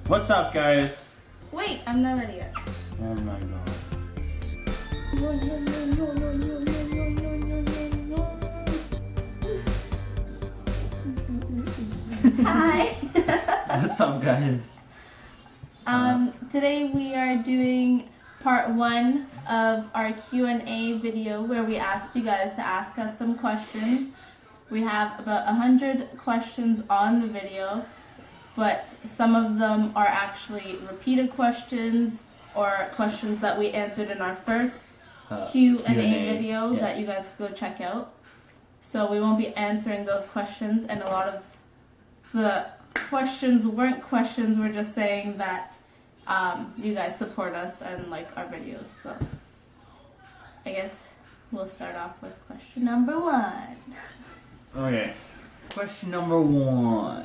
What's up, guys? Wait, I'm not ready yet. Oh my god. Hi. What's up, guys? Today we are doing part 1 of our Q&A video where we asked you guys to ask us some questions. We have about 100 questions on the video, but some of them are actually repeated questions or questions that we answered in our first Q&A video that you guys can go check out. So we won't be answering those questions, and a lot of the questions weren't questions. We're just saying that you guys support us and like our videos. So I guess we'll start off with question number 1. Okay. Question number 1.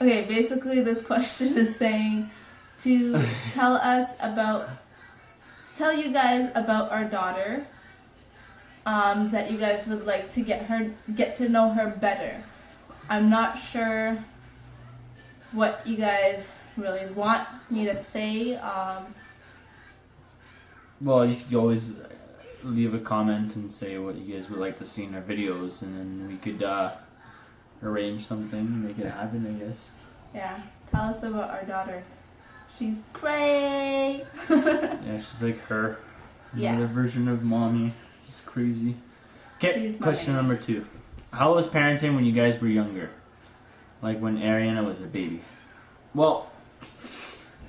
Okay, basically this question is saying to tell you guys about our daughter, that you guys would like to get to know her better. I'm not sure what you guys really want me to say. Well, you could always leave a comment and say what you guys would like to see in our videos, and then we could arrange something, make it happen, I guess. Yeah, tell us about our daughter. She's great. Yeah, she's like her. Another version of mommy. She's crazy. Okay, question number 2. How was parenting when you guys were younger? Like when Ariana was a baby? Well,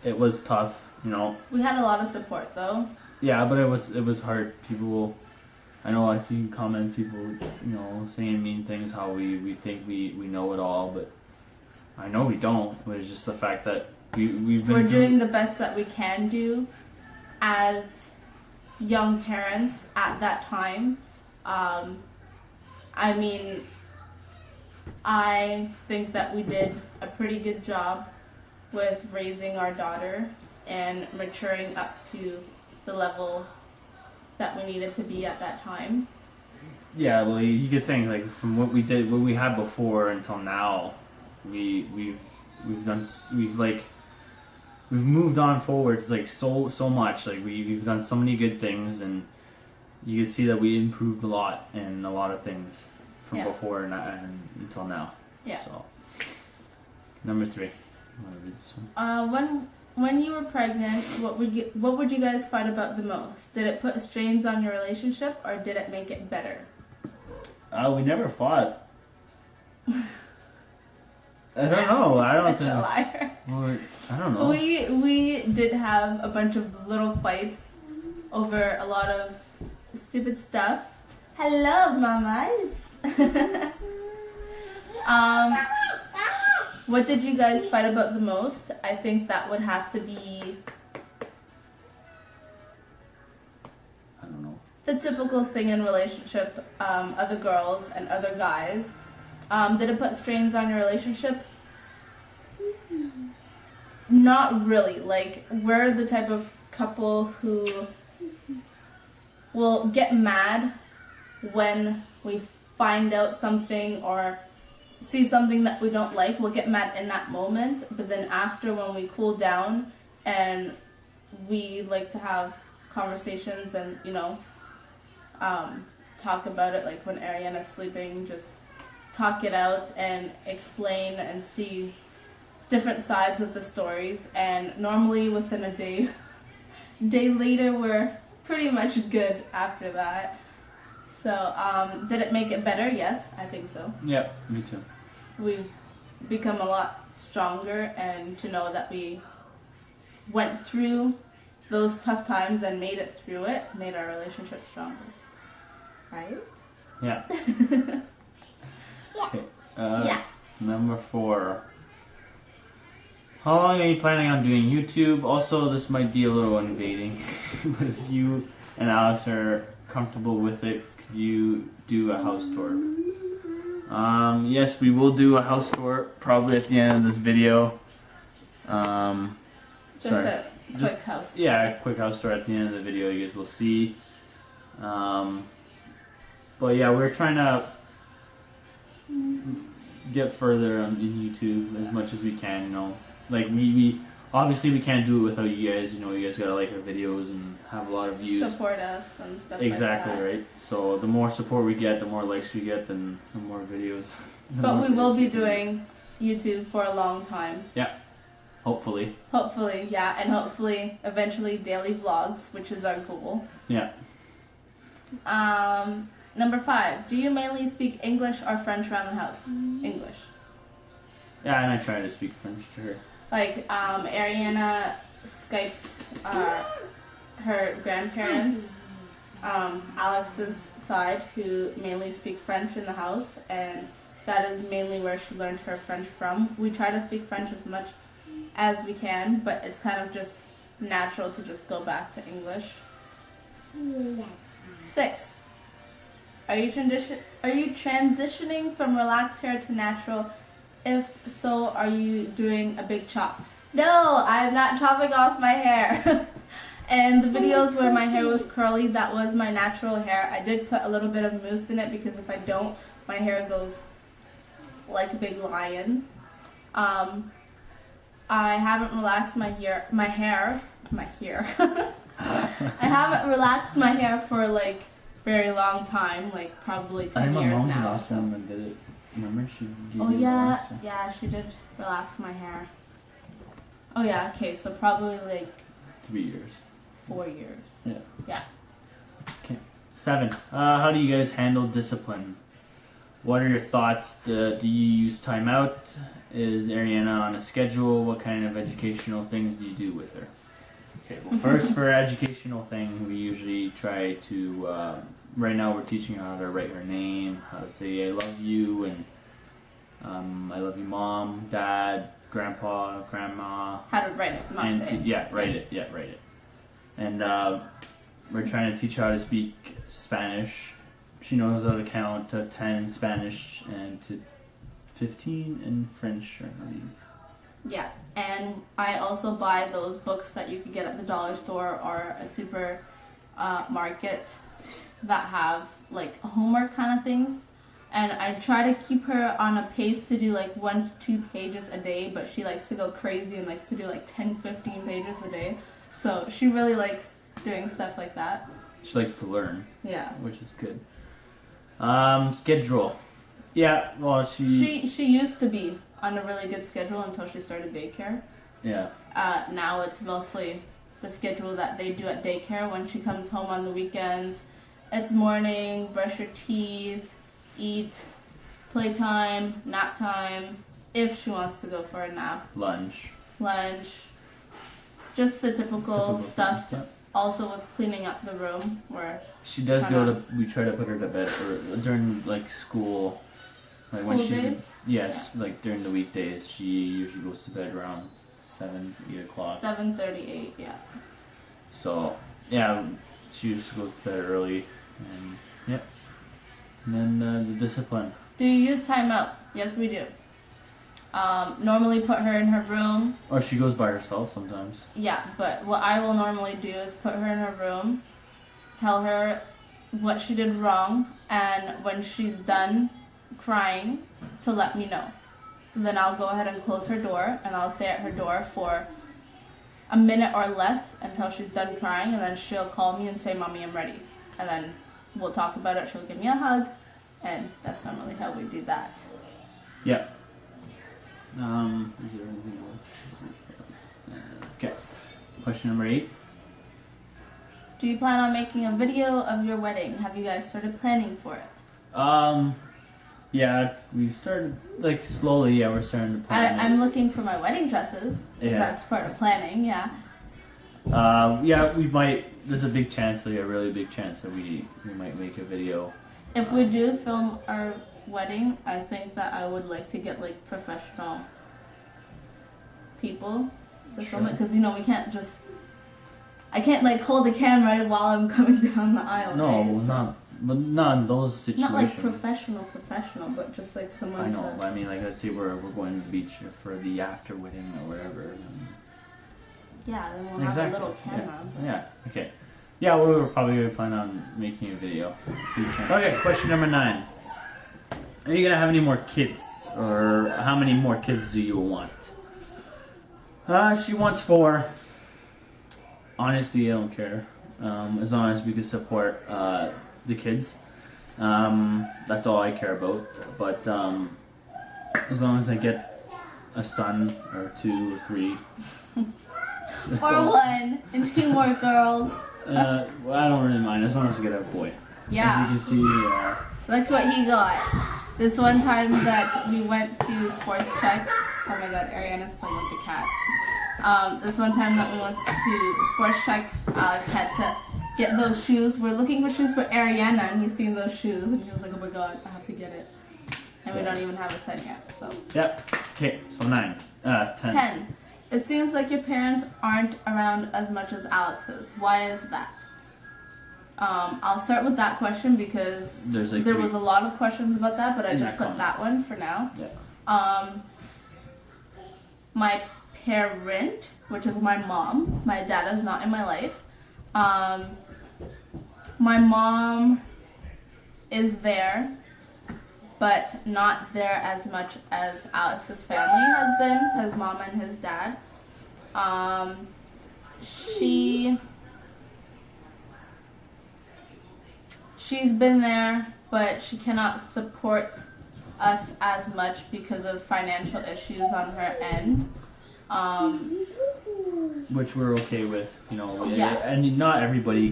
it was tough, you know. We had a lot of support though. Yeah, but it was hard. I know I see people, saying mean things, how we think we know it all, but I know we don't. But it's just the fact that we're doing the best that we can do as young parents at that time. I mean, I think that we did a pretty good job with raising our daughter and maturing up to the level that we needed to be at that time. Yeah, well, you could think like from what we had before until now, we've moved on forward like so much. Like we've done so many good things, and you can see that we improved a lot in a lot of things from before and until now. Yeah. So number 3. You want to read this one? When you were pregnant, what would you guys fight about the most? Did it put strains on your relationship, or did it make it better? We never fought. I don't know. I don't think. Such a liar. Well, I don't know. We did have a bunch of little fights over a lot of stupid stuff. Hello, mamas. What did you guys fight about the most? I think that would have to be, I don't know, the typical thing in relationship, other girls and other guys. Did it put strains on your relationship? Not really. Like, we're the type of couple who will get mad when we find out something or see something that we don't like. We'll get mad in that moment, but then after, when we cool down and we like to have conversations and talk about it, like when Ariana's sleeping, just talk it out and explain and see different sides of the stories, and normally within a day later we're pretty much good after that. So did it make it better? Yes, I think so. Yeah, me too. We've become a lot stronger, and to know that we went through those tough times and made it through it made our relationship stronger. Right? Yeah. Yeah. Okay. Number 4. How long are you planning on doing YouTube? Also, this might be a little invading, but if you and Alex are comfortable with it, could you do a house tour? Yes, we will do a house tour probably at the end of this video. Just a quick house tour. Yeah, a quick house tour at the end of the video. You guys will see. But yeah, we're trying to get further in YouTube as much as we can. You know, like we obviously we can't do it without you guys. You know, you guys gotta like our videos and have a lot of views. Support us and stuff Exactly like that. right. So the more support we get, the more likes we get, then the more videos. But we will be doing YouTube for a long time. Hopefully. Hopefully, yeah, and hopefully eventually daily vlogs, which is our goal. Yeah. Number 5. Do you mainly speak English or French around the house? English. Yeah, and I try to speak French to her. Like, Ariana Skypes her grandparents, Alex's side, who mainly speak French in the house, and that is mainly where she learned her French from. We try to speak French as much as we can, but it's kind of just natural to just go back to English. 6. Are you transitioning from relaxed hair to natural? If so, are you doing a big chop? No, I'm not chopping off my hair. And the videos where my hair was curly, that was my natural hair. I did put a little bit of mousse in it because if I don't, my hair goes like a big lion. I haven't relaxed my hair. I haven't relaxed my hair for like very long time, like probably 10 my years mom's the now. last one that did it. Remember she gave Oh you the yeah, relaxer? yeah, she did relax my hair. Oh yeah, okay, so probably like 3 years. 4 years. Yeah. 7. How do you guys handle discipline? What are your thoughts? Do you use timeout? Is Ariana on a schedule? What kind of educational things do you do with her? Okay, well, first for educational thing, we usually try to. Right now, we're teaching her how to write her name, how to say "I love you" and "I love you, mom, dad, grandpa, grandma." How to write it, not And say it. yeah, write it. Yeah, write it. And we're trying to teach her how to speak Spanish. She knows how to count to 10 in Spanish and to 15 in French, I believe. Yeah, and I also buy those books that you could get at the dollar store or a super market that have like homework kind of things. And I try to keep her on a pace to do like 1 to 2 pages a day, but she likes to go crazy and likes to do like 10, 15 pages a day. So she really likes doing stuff like that. She likes to learn. Yeah. Which is good. Schedule. Yeah, well, She used to be on a really good schedule until she started daycare. Yeah. Now it's mostly the schedule that they do at daycare when she comes home on the weekends. It's morning, brush your teeth, eat, playtime, nap time, if she wants to go for a nap. Lunch. Just the typical stuff. Yeah. Also with cleaning up the room where She does we try to put her to bed during like school. Like School days? Yes, like during the weekdays, she usually goes to bed around 7, 8 o'clock. 7:38, yeah. So, yeah, she just goes to bed early, and yeah. And then the discipline. Do you use timeout? Yes, we do. Normally put her in her room. Or she goes by herself sometimes. Yeah, but what I will normally do is put her in her room, tell her what she did wrong, and when she's done crying, to let me know. Then I'll go ahead and close her door, and I'll stay at her door for a minute or less until she's done crying, and then she'll call me and say, "Mommy, I'm ready." And then we'll talk about it. She'll give me a hug, and that's normally how we do that. Yeah. Is there anything else? Okay. Question number 8. Do you plan on making a video of your wedding? Have you guys started planning for it? Yeah, we started like slowly. Yeah, we're starting to plan. I'm looking for my wedding dresses. If Yeah. that's part of planning, yeah. Yeah, we might. There's a big chance, like a really big chance, that we might make a video. If we do film our wedding, I think that I would like to get like professional people to film it, because we can't just. I can't like hold the camera while I'm coming down the aisle. No, right? but not in those situations. Not like professional, but just like someone. I know. To, I mean, like let's say we're going to the beach for the after wedding or whatever. yeah, then we'll have a little camera. Yeah. Okay. Yeah, we were probably going to plan on making a video. Okay, question number 9. Are you gonna have any more kids? or how many more kids do you want? She wants 4. Honestly, I don't care. As long as we can support the kids. That's all I care about. But as long as I get a son or 2 or 3. Or 1 and 2 more girls. Well, I don't really mind as long as we get a boy. Yeah. As you can see, Look what he got. This one time that we went to Sports Check. Oh my god, Ariana's playing with the cat. This one time that we went to Sports Check, Alex had to get those shoes. We're looking for shoes for Ariana, and he's seen those shoes, and he was like, oh my god, I have to get it. And we don't even have a son yet, so. Yep. Okay, so 9. 10. 10. It seems like your parents aren't around as much as Alex's. Why is that? I'll start with that question because there was a lot of questions about that, but I just put that one for now. Yeah. My parent, which is my mom. My dad is not in my life. My mom is there, but not there as much as Alex's family has been, his mom and his dad. She's been there, but she cannot support us as much because of financial issues on her end. Which we're okay with, you know. Yeah. And not everybody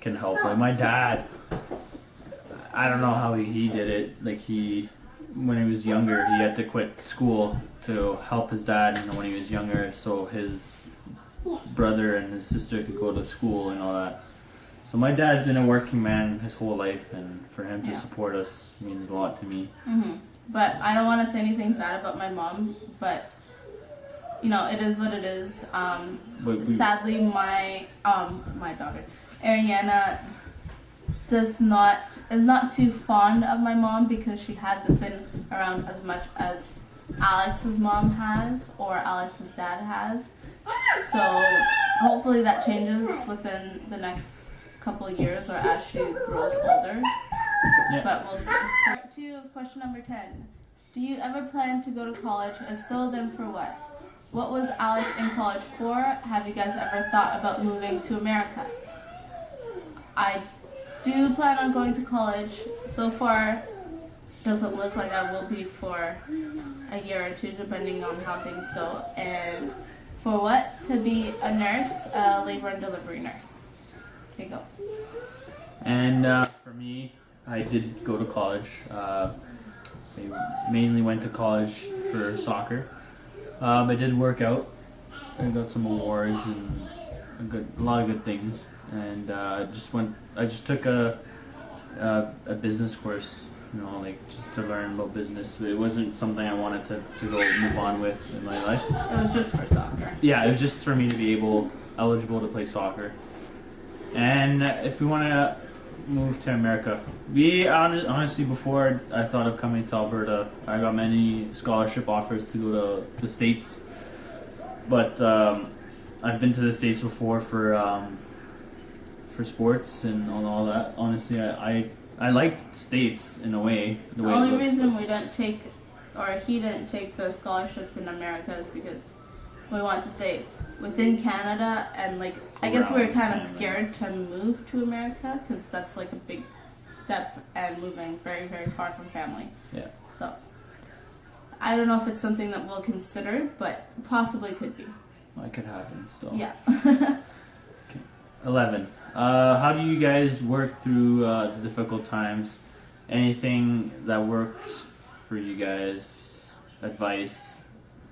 can help. Like my dad, I don't know how he did it. Like when he was younger, he had to quit school to help his dad. You know, when he was younger, so his brother and his sister could go to school and all that. So my dad's been a working man his whole life, and for him to support us means a lot to me. Mm-hmm. But I don't want to say anything bad about my mom, but you know, it is what it is. Sadly, my daughter, Ariana, is not too fond of my mom because she hasn't been around as much as Alex's mom has or Alex's dad has. So hopefully that changes within the next couple of years or as she grows older. Yeah. But we'll see. Part 2 of question number 10. Do you ever plan to go to college? If so, then for what? What was Alex in college for? Have you guys ever thought about moving to America? I do plan on going to college. So far, doesn't look like I will be for a year or 2, depending on how things go. And for what? To be a nurse, a labor and delivery nurse. Okay, go. And for me, I did go to college. I mainly went to college for soccer. I did work out. I got some awards and a lot of good things. And I just took a business course, you know, like just to learn about business. It wasn't something I wanted to go move on with in my life. It was just for soccer. Yeah, it was just for me to be eligible to play soccer. And if we want to move to America, honestly, before I thought of coming to Alberta, I got many scholarship offers to go to the States. But I've been to the States before for sports and all that. Honestly, I like the States in a way. The only reason we didn't take, or he didn't take the scholarships in America is because we want to stay within Canada, and like I guess we were kind of scared to move to America because that's like a big step and moving very, very far from family. Yeah. So I don't know if it's something that we'll consider, but possibly could be. Well, it could happen still. Yeah. Okay. 11. How do you guys work through the difficult times? Anything that works for you guys? Advice,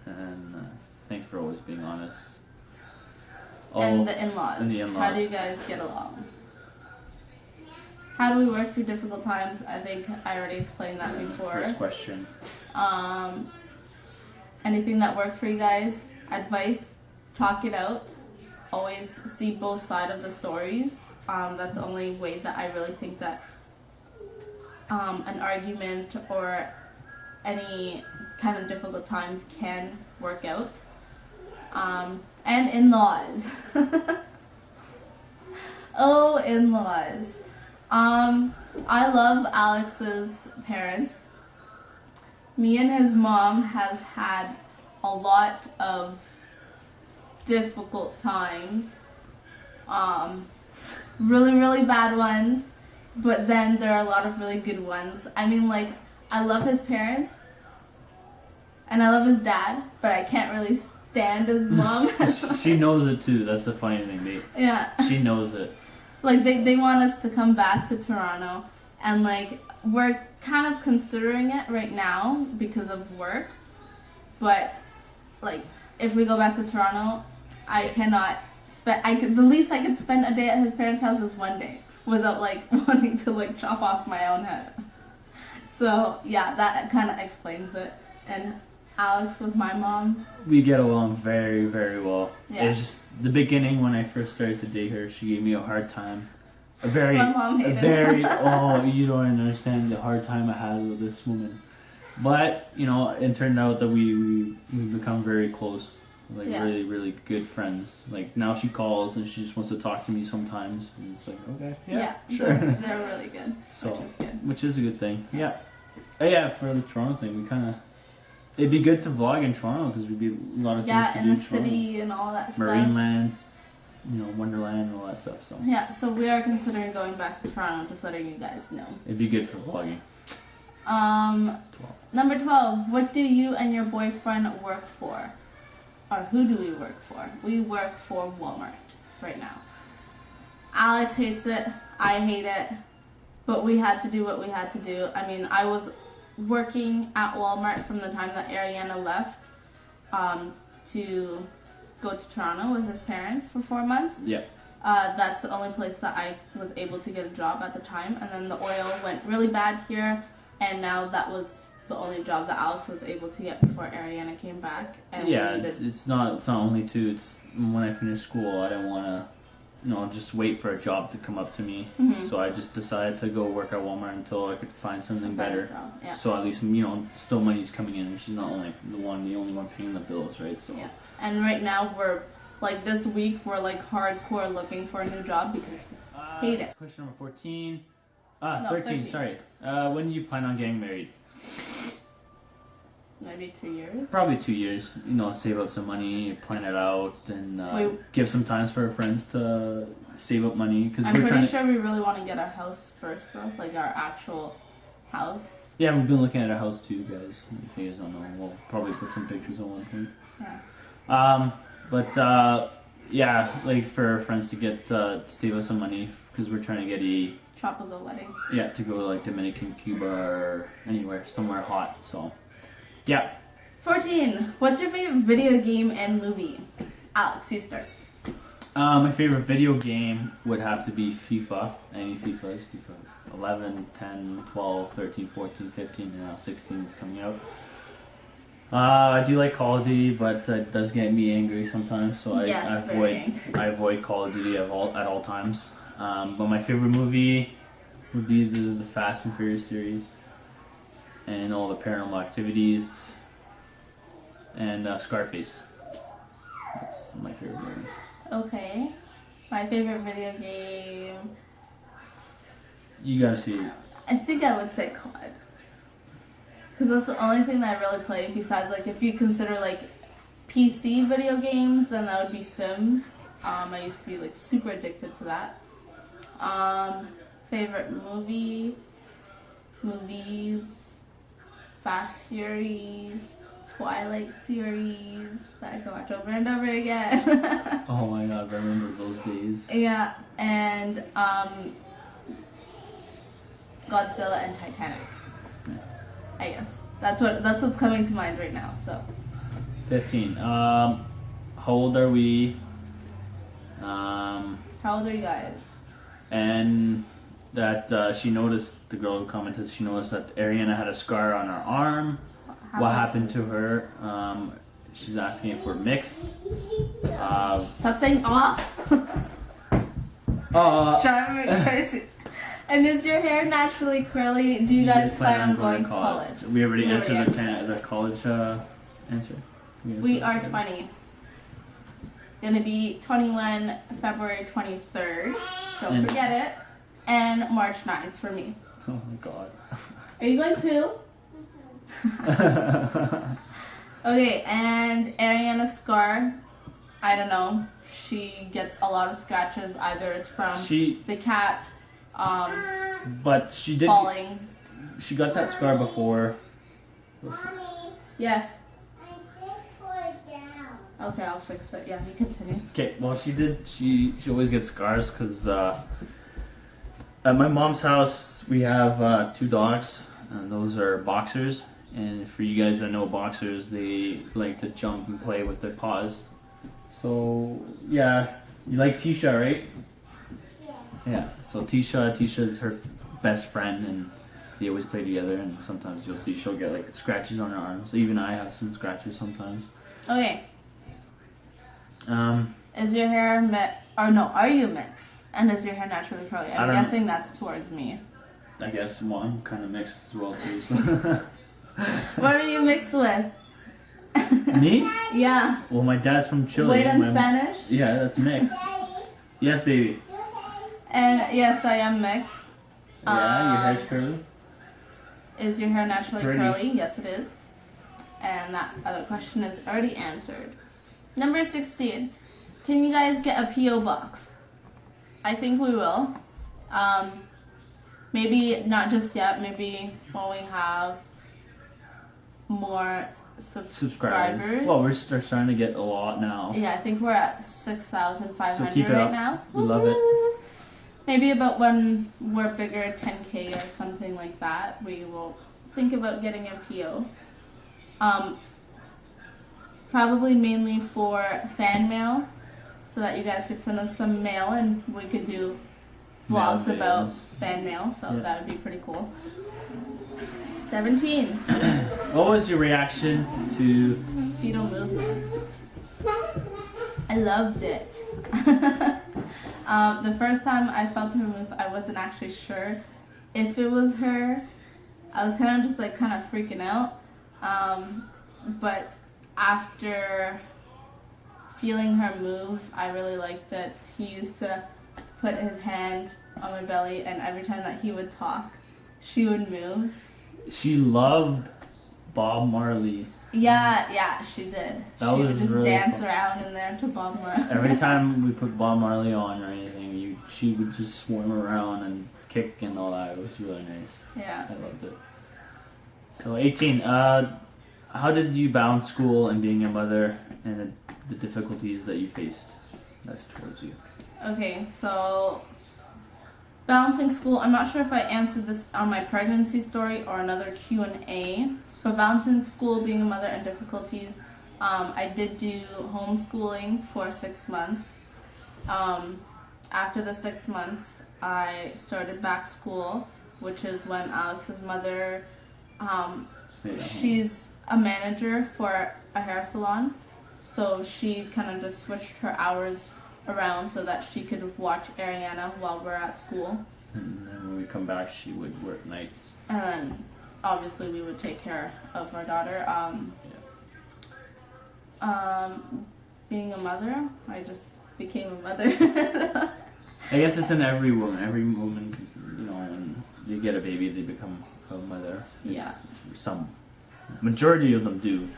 and thanks for always being honest. And the in-laws. How do you guys get along? How do we work through difficult times? I think I already explained that before. First question. Anything that worked for you guys? Advice, talk it out. Always see both sides of the stories. That's the only way that I really think that an argument or any kind of difficult times can work out. And in-laws. Oh, in-laws. I love Alex's parents. me and his mom has had a lot of difficult times. Really, really bad ones, but then there are a lot of really good ones. I mean, like, I love his parents and I love his dad, but I can't really stand his mom. She knows it too. That's the funny thing, Nate. Yeah. She knows it. Like, they want us to come back to Toronto, and like, we're kind of considering it right now because of work, but like, if we go back to Toronto, I cannot the least I could spend a day at his parents' house is one day without like wanting to like chop off my own head. So yeah, that kind of explains it. And Alex with my mom, we get along very, very well. Yeah. It's just the beginning when I first started to date her. She gave me a hard time. My mom hated her. Oh, you don't understand the hard time I had with this woman. But you know, it turned out that we become very close. Like, Yeah. really, really good friends. Like, now she calls and she just wants to talk to me sometimes, and it's like, okay, yeah, sure. They're really good, So, which is good. which is a good thing. Yeah. Yeah, for the Toronto thing, we kind of. It'd be good to vlog in Toronto because we'd be a lot of things Yeah, to in do the in Toronto. city and all that stuff. Marineland, you know, Wonderland, and all that stuff. So Yeah, so we are considering going back to Toronto, just letting you guys know. it'd be good for vlogging. 12. Number 12, what do you and your boyfriend work for? Or who do we work for? We work for Walmart right now. Alex hates it, I hate it, but we had to do what we had to do. I mean, I was working at Walmart from the time that Ariana left to go to Toronto with his parents for 4 months. Yeah. That's the only place that I was able to get a job at the time. And then the oil went really bad here, and now that was the only job that Alex was able to get before Ariana came back. And Yeah, we needed, it's not only two. It's when I finished school, I didn't want to, you know, just wait for a job to come up to me. Mhm. So I just decided to go work at Walmart until I could find something better. job. Yeah. So at least, you know, still money's coming in, and she's not only the only one paying the bills, right? So Yeah. And right now we're like this week we're like hardcore looking for a new job because hate it. Question number 14. No, 13. 13. Sorry. When do you plan on getting married? Maybe 2 years. Probably 2 years. You know, save up some money, plan it out, and Wait. give some times for our friends to save up money because I'm we're trying pretty to. sure we really want to get our house first though, like our actual house. Yeah, we've been looking at a house too, guys. If you guys don't know, we'll probably put some pictures on one point. Yeah. Yeah, like for our friends to get save us some money because we're trying to get Tropical wedding. to go to like Dominican, Cuba, or anywhere, somewhere hot. So, yeah. 14. What's your favorite video game and movie? Alex, you start. My favorite video game would have to be FIFA. Any FIFAs, FIFA 11, 10, 12, 13, 14, 15, and now 16 is coming out. I do like Call of Duty, but it does get me angry sometimes, so Yes, very angry. I avoid Call of Duty at all times. But my favorite movie would be the Fast and Furious series, and all the Paranormal Activities, and Scarface. That's my favorite movie. Okay. My favorite video game. You gotta see it. I think I would say COD. Because that's the only thing that I really play besides, like, if you consider, like, PC video games, then that would be Sims. I used to be, like, super addicted to that. Favorite movies, Fast series, Twilight series, that I can watch over and over again. Oh my god, I remember those days. Yeah, and, Godzilla and Titanic. I guess that's what's coming to mind right now. So 15. How old are we? how old are you guys? And that she noticed, the girl who commented, she noticed that Ariana had a scar on her arm. What happened to her? She's asking if we're mixed. Stop saying off. Driving me crazy. And is your hair naturally curly? Do you guys plan on going to college? We already answered the college answer. We are 20. Gonna be 21 February 23rd. Don't forget it. And March 9th for me. Oh my god. Are you going poo? Okay, and Ariana Scar, I don't know. She gets a lot of scratches. Either it's from the cat but she did. falling. She got that scar before. Mommy, Yes. I just fall down. Okay, I'll fix it. Yeah, you continue. Okay, well, she did. She always gets scars because at my mom's house we have 2 dogs, and those are boxers. And for you guys that know boxers, they like to jump and play with their paws. So yeah, you like Tisha, right? Yeah. Yeah. So Tisha's her best friend, and they always play together. And sometimes you'll see she'll get like scratches on her arms. Even I have some scratches sometimes. Okay. Um, Is your hair or no? Are you mixed? And is your hair naturally curly? I'm guessing that's towards me. I guess well, I'm kind of mixed as well too. So. What are you mixed with? Me? Yeah. Well, my dad's from Chile. Wait, in Spanish? Yeah, that's mixed. Daddy, Yes, baby. your hair's And yes, I am mixed. Yeah, your hair's curly. Is your hair naturally Pretty. curly? Yes, it is. And that other question is already answered. Number 16. Can you guys get a P.O. box? I think we will. Maybe not just yet. Maybe when we have more subscribers. Well, we're starting to get a lot now. Yeah, I think we're at 6,500 So keep it right up. now. We love it. Woohoo! Maybe about when we're bigger, 10K or something like that, we will think about getting a PO. Probably mainly for fan mail, so that you guys could send us some mail and we could do vlogs Mail about videos. fan mail, so Yeah. that would be pretty cool. 17. What was your reaction to? Fetal movement. I loved it. The first time I felt her move, I wasn't actually sure if it was her. I was kind of just like kind of freaking out. But after feeling her move, I really liked it. He used to put his hand on my belly, and every time that he would talk, she would move. She loved Bob Marley. Yeah, she did. That She was would just really dance fun. around in there to Bob Marley. Every time we put Bob Marley on or anything, she would just swim around and kick and all that. It was really nice. Yeah. I loved it. So 18. How did you balance school and being a mother and the difficulties that you faced? That's towards you. Okay, so balancing school. I'm not sure if I answered this on my pregnancy story or another Q&A. But balancing school, being a mother, and difficulties. I did do homeschooling for 6 months. After the 6 months, I started back school, which is when Alex's mother, Stay at home. she's a manager for a hair salon. So she kind of just switched her hours around so that she could watch Ariana while we're at school. And then when we come back, she would work nights. And then obviously we would take care of our daughter. Being a mother, I just became a mother. I guess it's in every woman. Every woman, when they get a baby, they become a mother. Yeah. Some majority of them do,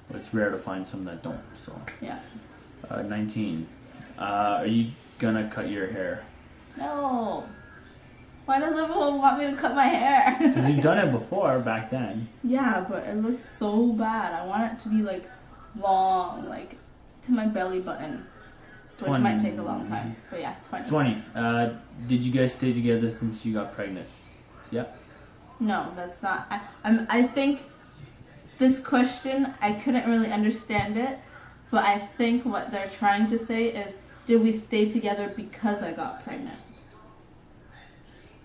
but it's rare to find some that don't. So. Yeah. 19. Are you gonna cut your hair? No. Why does everyone want me to cut my hair? Because you've done it before back then. Yeah, but it looks so bad. I want it to be like long, like to my belly button, which 20. might take a long time. But yeah, 20. 20. Did you guys stay together since you got pregnant? Yep. No, that's not. I think this question, I couldn't really understand it, but I think what they're trying to say is, did we stay together because I got pregnant?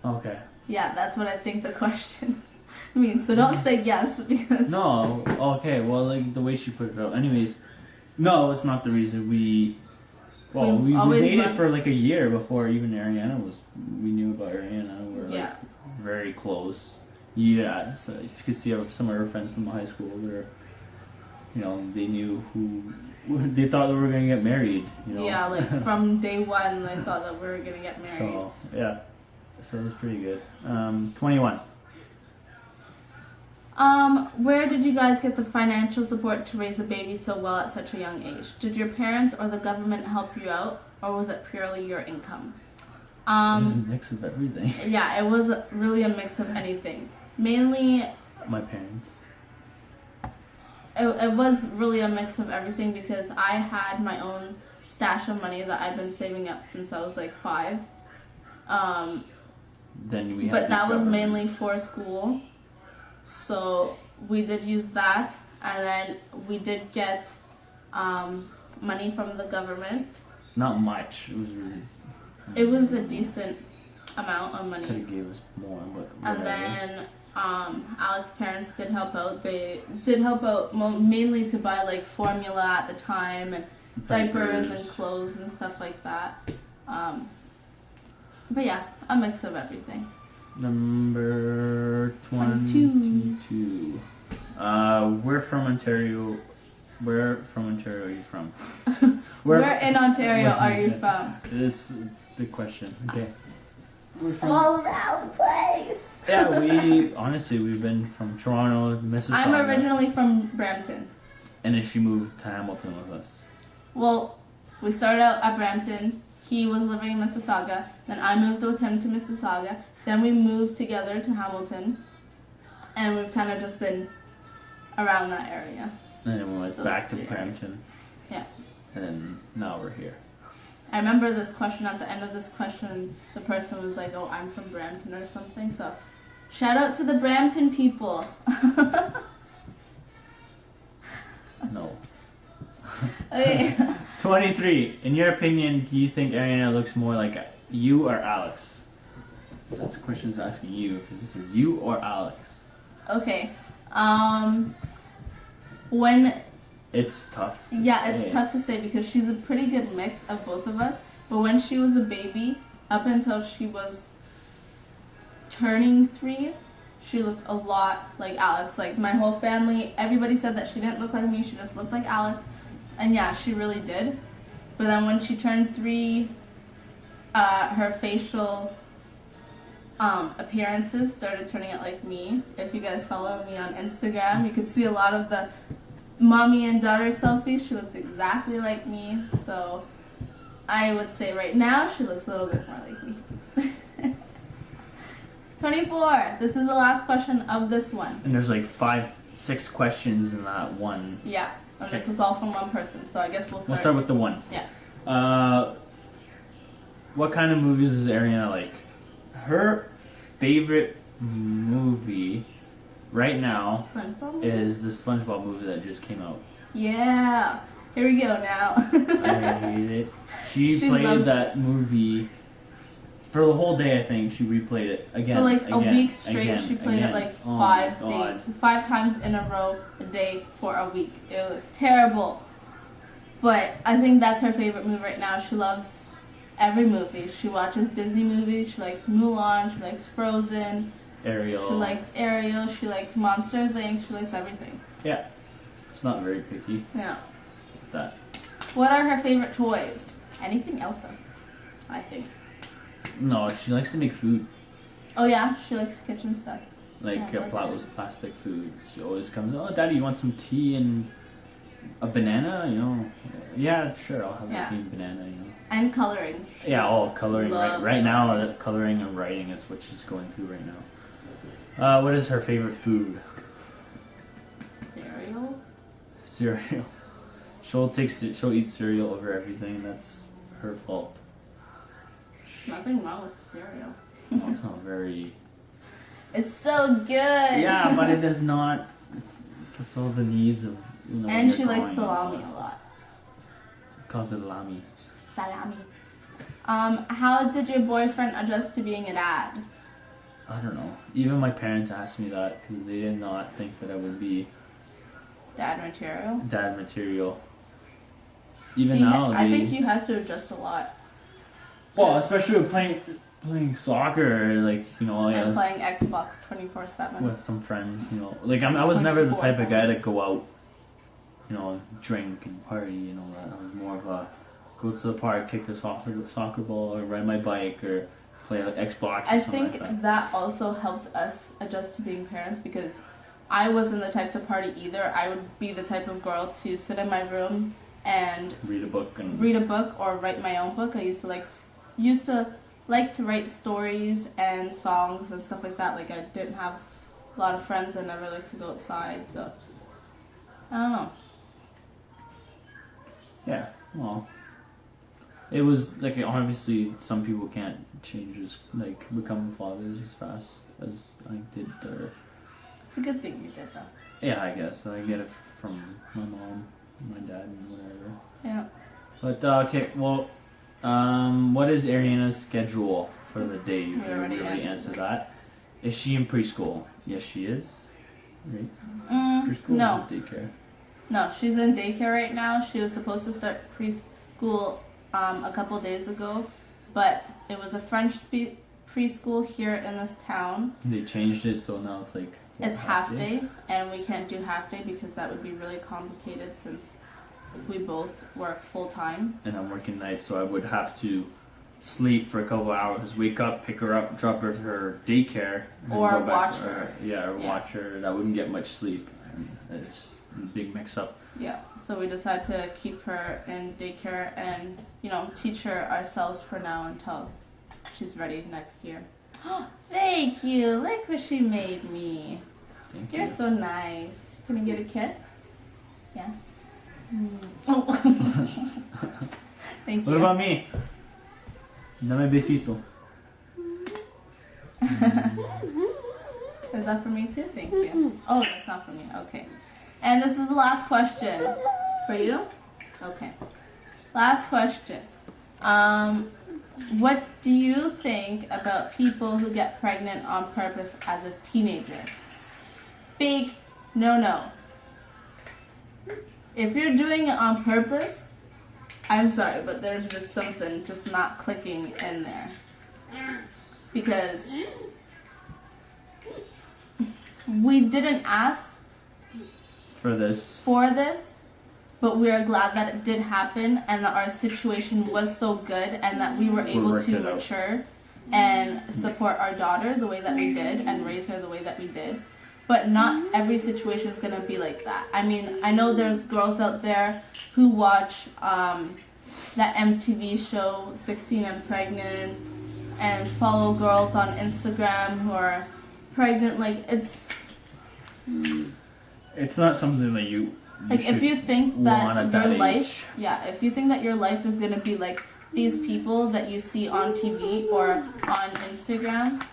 Okay. Yeah, that's what I think the question means. So don't say yes because. No. Okay. Well, like the way she put it out. Anyways, no, it's not the reason we. Well, We've we always dated loved- for like a year before even Ariana was. We knew about Ariana. We were like Yeah. very close. Yeah. So you could see some of her friends from high school were. They knew who. They thought that we were gonna get married. Yeah, like from day one, they thought that we were gonna get married. So yeah. So it was pretty good. 21. Where did you guys get the financial support to raise a baby so well at such a young age? Did your parents or the government help you out, or was it purely your income? It was a mix of everything. Yeah, it was really a mix of anything. Mainly, My parents. it was really a mix of everything because I had my own stash of money that I've been saving up since I was like 5. Then we had But the that was government. mainly for school. So we did use that, and then we did get money from the government. Not much. It was really. It was a decent amount of Could money. have gave us more, but And whatever. then Alex's parents did help out. They did help out mainly to buy like formula at the time and diapers and clothes and stuff like that. But yeah, a mix of everything. Number 22. 22. We're from Ontario. Where from Ontario are you from? Where in Ontario where- are you from? It's the question. Okay. We're from. All around the place. Yeah, we've been from Toronto, Mississauga. I'm originally from Brampton. And then she moved to Hamilton with us. Well, we started out at Brampton. He was living in Mississauga. Then I moved with him to Mississauga. Then we moved together to Hamilton. And we've kind of just been around that area. And then we went Those back to three Brampton. Yeah. And then now we're here. I remember this question, at the end of this question, the person was like, oh, I'm from Brampton or something. So, shout out to the Brampton people. No. Okay. 23. In your opinion, do you think Ariana looks more like you or Alex? That's questions asking you, because this is you or Alex. Okay. When It's tough. to Yeah, it's say. tough to say because she's a pretty good mix of both of us. But when she was a baby, up until she was turning 3, she looked a lot like Alex. Like my whole family, everybody said that she didn't look like me, she just looked like Alex. And yeah, she really did. But then when she turned 3, her facial appearances started turning out like me. If you guys follow me on Instagram, you could see a lot of the mommy and daughter selfies. She looks exactly like me. So I would say right now she looks a little bit more like me. 24. This is the last question of this one. And there's like 5-6 questions in that one. Yeah. And this Okay. was all from one person. So I guess we'll We'll start with the one. Yeah. What kind of movies is Ariana like? Her favorite movie right now SpongeBob? is the SpongeBob movie that just came out. Yeah. Here we go now. I hate it. She She played loves that movie for the whole day. I think she replayed it again. For like a again, week straight, again, she played again. it like Oh my 5 God. days, 5 times in a row, a day for a week. It was terrible. But I think that's her favorite movie right now. She loves every movie. She watches Disney movies. She likes Mulan. She likes Frozen. Ariel. She likes Ariel. She likes Monsters Inc. She likes everything. Yeah. It's not very picky. Yeah. With that. What are her favorite toys? Anything Elsa, I think. No, she likes to make food. Oh yeah, she likes kitchen stuff. Like Yeah, I like those plastic foods. She always comes, oh, Daddy, you want some tea and a banana? You know? Yeah, sure, I'll have Yeah. a tea and banana, you know? And coloring. Yeah, all coloring. Loves Right now, coloring. coloring and writing is what she's going through right now. What is her favorite food? Cereal. Cereal. She'll eat cereal over everything. That's her fault. Nothing wrong with cereal. Well, it's not very. It's so good. Yeah, but it does not fulfill the needs of. You know, And your she likes growing salami up. a lot. Calls it lami. Salami. How did your boyfriend adjust to being a dad? I don't know. Even my parents asked me that because they did not think that I would be Dad material? dad material. Even now, I they- think you had to adjust a lot. well, especially with playing soccer, like you know, And I was playing Xbox 24/7. with some friends. You know, like Like I was never the type 24/7. of guy to go out, you know, drink and party. You know, I was more of a go to the park, kick the soccer ball, or ride my bike, or play like Xbox. Or I something think like that. that also helped us adjust to being parents because I wasn't the type to party either. I would be the type of girl to sit in my room and Read a book and read a book or write my own book. I used to like to write stories and songs and stuff like that. Like I didn't have a lot of friends and never liked to go outside, so I don't know. yeah. Well, it was like obviously some people can't change become fathers as fast as I did. Or It's a good thing you did though. yeah, I guess I get it from my mom, my dad, and whatever. Yeah. But okay, well, what is Ariana's schedule for the day? Usually, already we already answered answered that. Is she in preschool? Yes, she is. Right? Preschool No. or daycare? No, she's in daycare right now. She was supposed to start preschool a couple days ago, but it was a French preschool here in this town. They changed it, so now it's like what, It's half day, and we can't do half day because that would be really complicated since we both work full time. And I'm working nights, so I would have to sleep for a couple hours, wake up, pick her up, drop her to her daycare, and Or go back, watch her. Yeah, or Yeah. watch her. And I wouldn't get much sleep. And it's just a big mix up. Yeah, so we decided to keep her in daycare and, teach her ourselves for now until she's ready next year. Thank you. Look what she made me. Thank You're you. so nice. Can I get a kiss? Yeah. Oh. Thank you. What about me? Dame besito. Is that for me too? Thank you. Oh, that's not for me. Okay. And this is the last question. For you? Okay. Last question. What do you think about people who get pregnant on purpose as a teenager? Big no. If you're doing it on purpose, I'm sorry, but there's just something just not clicking in there. Because we didn't ask For this. for this, but we are glad that it did happen and that our situation was so good and that we were able worked to it out. mature and support our daughter the way that we did and raise her the way that we did. But not every situation is going to be like that. I mean, I know there's girls out there who watch that MTV show 16 and Pregnant and follow girls on Instagram who are pregnant. Like, it's not something that you like, if should you think want that at your that life, if you think that your life is gonna be like these people that you see on TV or on Instagram,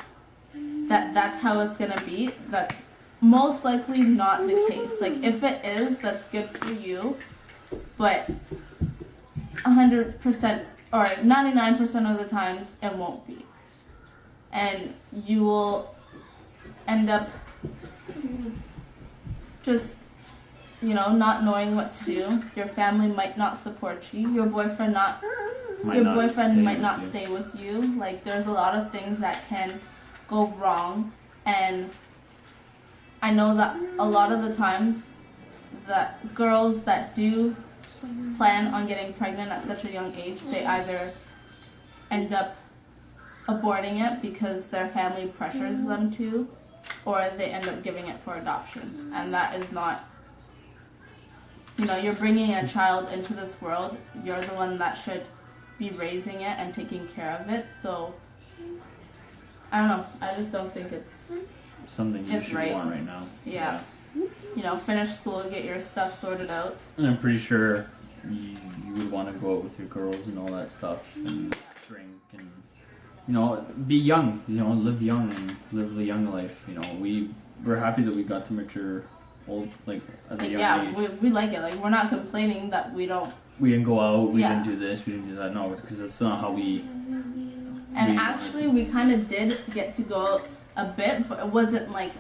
that's how it's gonna be. That's most likely not the case. Like, if it is, that's good for you, but 100% or 99% of the times it won't be, and you will end up just not knowing what to do. Your family might not support you. Your boyfriend might not stay with you. Like, there's a lot of things that can go wrong, and I know that a lot of the times that girls that do plan on getting pregnant at such a young age, they either end up aborting it because their family pressures them to, or they end up giving it for adoption. And that is not, you're bringing a child into this world. You're the one that should be raising it and taking care of it. So, I don't know. I just don't think it's something you it's should right. want right now. Yeah. Finish school, get your stuff sorted out. And I'm pretty sure you would want to go out with your girls and all that stuff and drink and be young, live young and live the young life. We're happy that we got to mature old, like at the young age. we like it. Like, we're not complaining that we don't. We didn't go out, we Yeah. didn't do this, we didn't do that. No, because that's not how we. And we actually, we kind of did get to go out a bit, but it wasn't like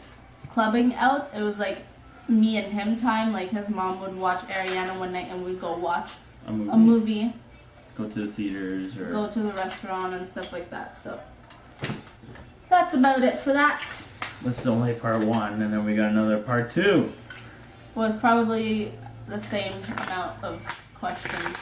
clubbing out. It was like me and him time. Like, his mom would watch Ariana one night and we'd go watch a movie. a movie, Go to the theaters or. go to the restaurant and stuff like that. So that's about it for that. That's only part one, and then we got another part two. With probably the same amount of questions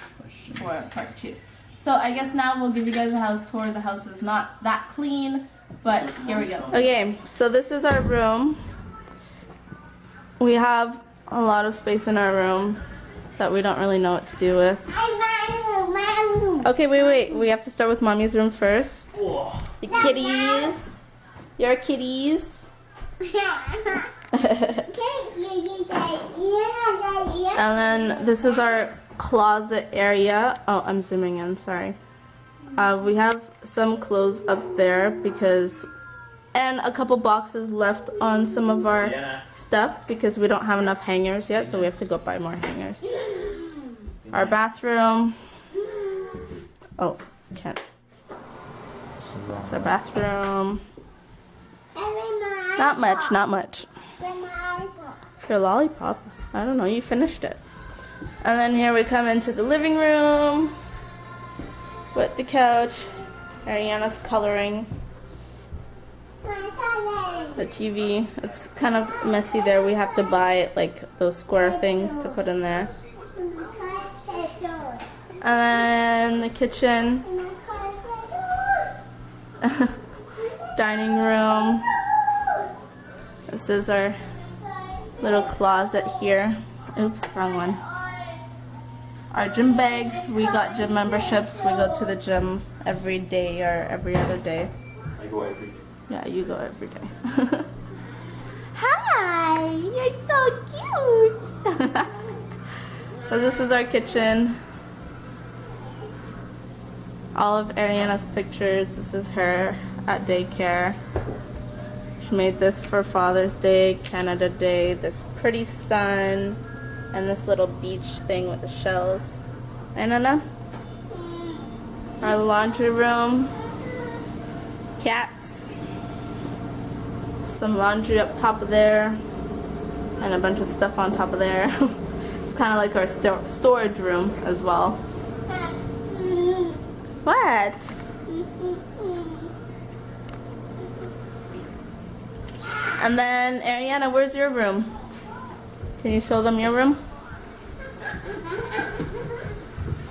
for part two. So I guess now we'll give you guys a house tour. The house is not that clean, but here we go. Okay, so this is our room. We have a lot of space in our room that we don't really know what to do with. My room. Okay, wait. We have to start with mommy's room first. The kitties. Your kitties. And then this is our closet area. Oh, I'm zooming in, sorry. We have some clothes up there and a couple boxes left on some of our stuff because we don't have enough hangers yet, so we have to go buy more hangers. Our bathroom. Oh, can't. It's our bathroom. Not much. Your lollipop? I don't know, you finished it. And then here we come into the living room with the couch. Ariana's coloring. The TV. It's kind of messy there. We have to buy like those square things to put in there. And then the kitchen. Dining room. This is our little closet here. Oops, wrong one. Our gym bags. We got gym memberships. We go to the gym every day or every other day. I go every day. Yeah, you go every day. Hi, you're so cute. So this is our kitchen. All of Ariana's pictures. This is her at daycare. She made this for Father's Day, Canada Day, this pretty sun, and this little beach thing with the shells. And Anna? Our laundry room. Cats. Some laundry up top of there. And a bunch of stuff on top of there. It's kind of like our storage room as well. What? And then, Ariana, where's your room? Can you show them your room?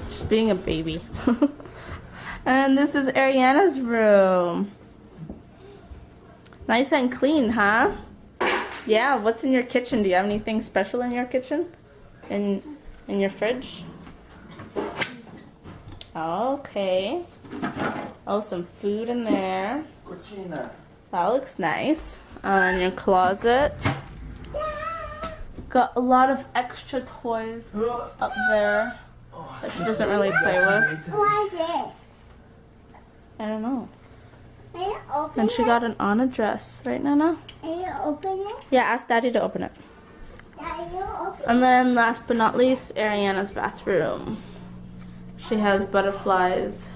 She's being a baby. And this is Ariana's room. Nice and clean, huh? Yeah, what's in your kitchen? Do you have anything special in your kitchen? In your fridge? Okay. Oh, some food in there. That looks nice. In your closet. Got a lot of extra toys up there that she doesn't really play with. Why this? I don't know. Can you open And she got an Anna dress, right, Nana? Can you open it? Yeah, ask Daddy to open it. Can you open And then last but not least, Ariana's bathroom. She has butterflies.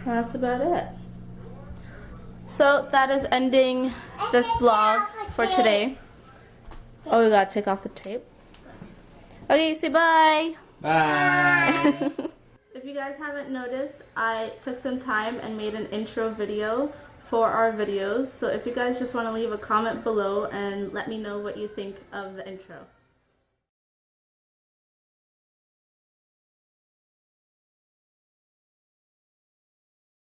And that's about it. So that is ending this vlog for today. Oh, we gotta take off the tape. Okay, say bye. Bye. If you guys haven't noticed, I took some time and made an intro video for our videos. So if you guys just want to leave a comment below and let me know what you think of the intro.